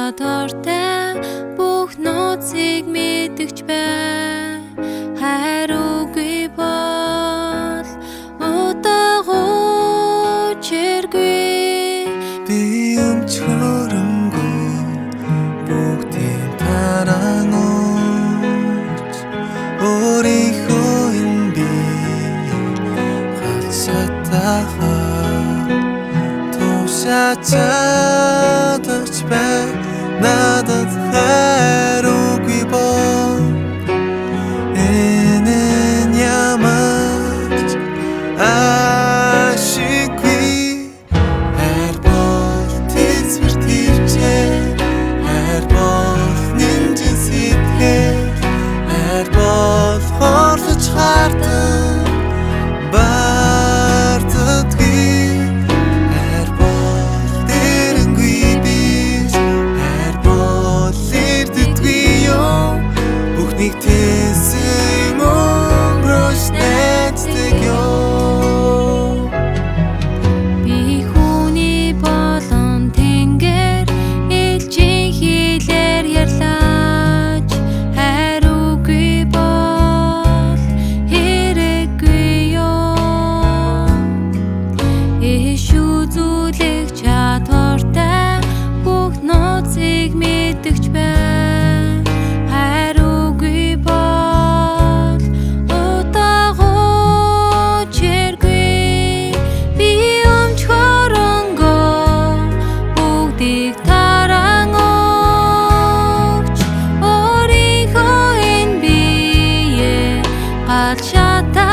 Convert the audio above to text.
чадвартай бүх нууцыг мэдгч бай. Хариугүй бол удаагуу чиргүй. Би өмчхөрөнгөө бүгдийн таран урч өөрийнхөө энэ би хатсатахаа тушаачаач бай. Надад хариугүй бол энэ ямарч ашиггүй. Хайр бол тэсвэр тэрчээ, хайр бол нэмжин сэтгэл, хайр бол хорлож хардаг бардадгүй. Хайр бол дэрэнгүй биш, хайр бол эрдэдгүй ёо. Бүхнийг тэсэн өнгөрөөж найддаг ёо. Би хүний болон тэнгэр элчин хэлээр ярьлаач. Хариугүй бол хэрэггүй ёо. Иш үзүүлэх чадвартай бүх нууцыг мэдгч бай. Хариугүй бол удаагуу чиргүй. Би өмчхөрөнгөө бүгдийг таран өгч өөрийнхөө энэ биеэ галшаатаа